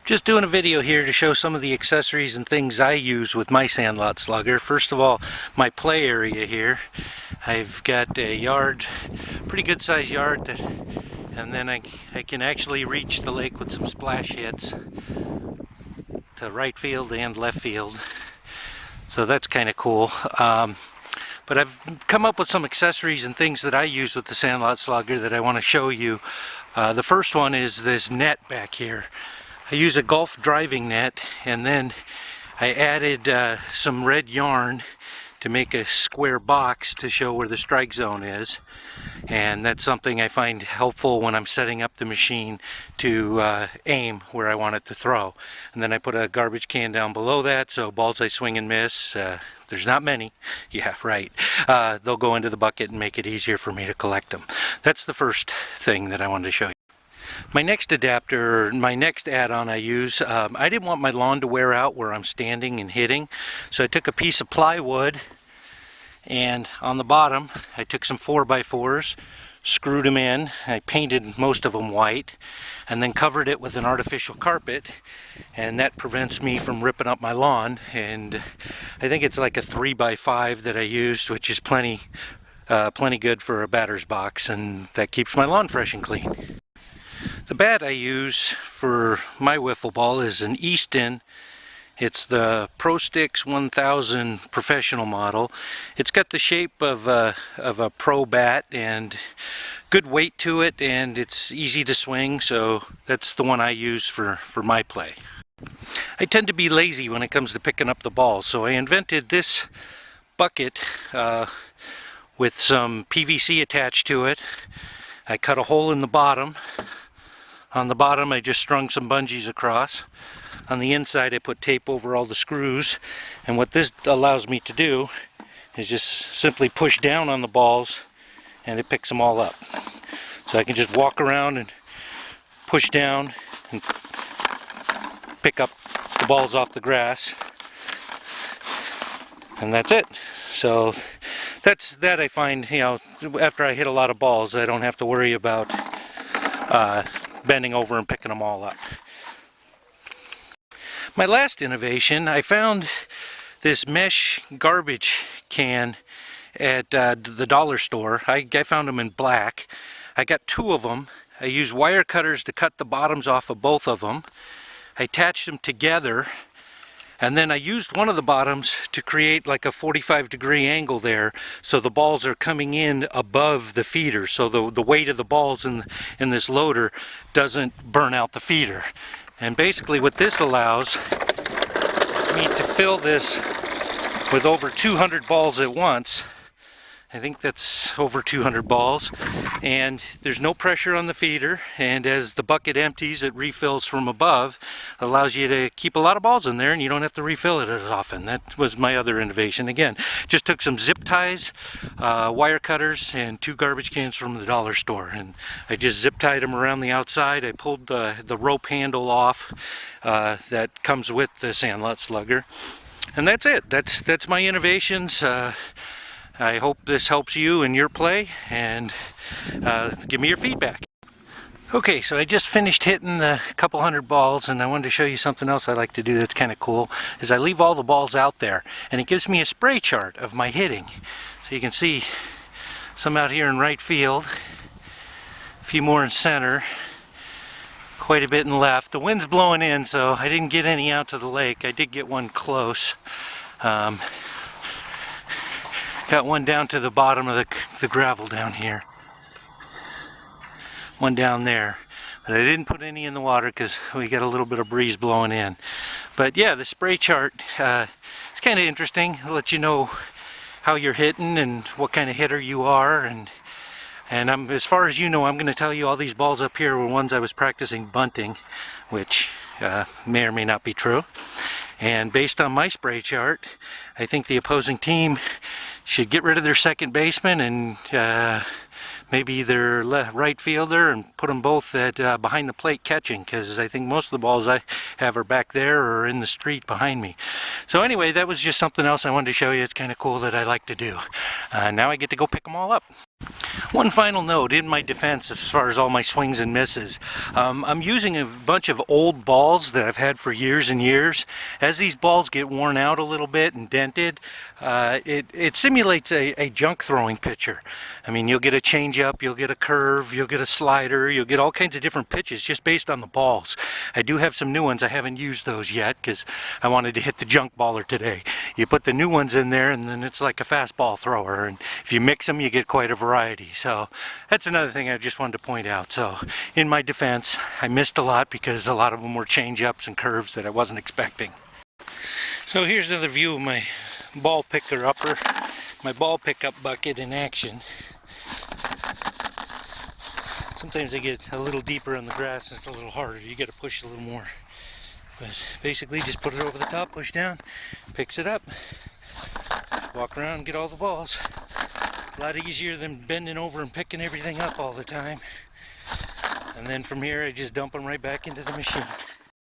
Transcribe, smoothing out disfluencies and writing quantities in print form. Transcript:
Just doing a video here to show some of the accessories and things I use with my Sandlot Slugger. First of all, my play area here. I've got a yard, pretty good sized yard, and then I can actually reach the lake with some splash hits to right field and left field. So that's kind of cool. But I've come up with some accessories and things that I use with the Sandlot Slugger that I want to show you. The first one is this net back here. I use a golf driving net, and then I added some red yarn to make a square box to show where the strike zone is, and that's something I find helpful when I'm setting up the machine to aim where I want it to throw. And then I put a garbage can down below that, so balls I swing and miss, there's not many, yeah, right, they'll go into the bucket and make it easier for me to collect them. That's the first thing that I wanted to show you. My next adapter, or my next add-on I use, I didn't want my lawn to wear out where I'm standing and hitting, so I took a piece of plywood, and on the bottom I took some 4x4s, screwed them in, I painted most of them white, and then covered it with an artificial carpet, and that prevents me from ripping up my lawn. And I think it's like a 3x5 that I used, which is plenty good for a batter's box, and that keeps my lawn fresh and clean. The bat I use for my wiffle ball is an Easton. It's the Pro Sticks 1000 professional model. It's got the shape of a pro bat and good weight to it, and it's easy to swing, so that's the one I use for my play. I tend to be lazy when it comes to picking up the ball, so I invented this bucket with some PVC attached to it. I cut a hole in the bottom. On the bottom I just strung some bungees across. On the inside I put tape over all the screws, and what this allows me to do is just simply push down on the balls and it picks them all up. So I can just walk around and push down and pick up the balls off the grass, and that's it. So that I find, you know, after I hit a lot of balls, I don't have to worry about bending over and picking them all up. My last innovation, I found this mesh garbage can at the dollar store. I found them in black. I got two of them. I used wire cutters to cut the bottoms off of both of them. I attached them together, and then I used one of the bottoms to create like a 45-degree angle there, so the balls are coming in above the feeder, so the weight of the balls in this loader doesn't burn out the feeder. And basically what this allows me to fill this with over 200 balls at once. I think that's over 200 balls, and there's no pressure on the feeder, and as the bucket empties it refills from above. It allows you to keep a lot of balls in there and you don't have to refill it as often. That was my other innovation. Again, just took some zip ties, wire cutters, and two garbage cans from the dollar store, and I just zip tied them around the outside. I pulled the rope handle off that comes with the Sandlot Slugger, and that's it. That's my innovations. I hope this helps you in your play, and give me your feedback. Okay, so I just finished hitting a couple hundred balls, and I wanted to show you something else I like to do that's kind of cool, is I leave all the balls out there, and it gives me a spray chart of my hitting. So you can see some out here in right field, a few more in center, quite a bit in left. The wind's blowing in, so I didn't get any out to the lake. I did get one close. Got one down to the bottom of the gravel down here. One down there. But I didn't put any in the water because we got a little bit of breeze blowing in. But yeah, the spray chart, it's kind of interesting. It'll let you know how you're hitting and what kind of hitter you are. And as far as you know, I'm going to tell you all these balls up here were ones I was practicing bunting, which may or may not be true. And based on my spray chart, I think the opposing team should get rid of their second baseman and maybe their right fielder and put them both at behind the plate catching, because I think most of the balls I have are back there or in the street behind me. So anyway, that was just something else I wanted to show you. It's kind of cool that I like to do. Now I get to go pick them all up. One final note in my defense as far as all my swings and misses. I'm using a bunch of old balls that I've had for years and years. As these balls get worn out a little bit and dented, it simulates a junk throwing pitcher. I mean, you'll get a changeup, you'll get a curve, you'll get a slider, you'll get all kinds of different pitches just based on the balls. I do have some new ones. I haven't used those yet because I wanted to hit the junk baller today. You put the new ones in there and then it's like a fastball thrower, and if you mix them you get quite a variety. So that's another thing I just wanted to point out. So in my defense, I missed a lot because a lot of them were change-ups and curves that I wasn't expecting. So here's another view of my ball picker upper, my ball pickup bucket in action. Sometimes they get a little deeper in the grass and it's a little harder. You got to push a little more. But basically just put it over the top, push down, picks it up, walk around and get all the balls. A lot easier than bending over and picking everything up all the time. And then from here I just dump them right back into the machine.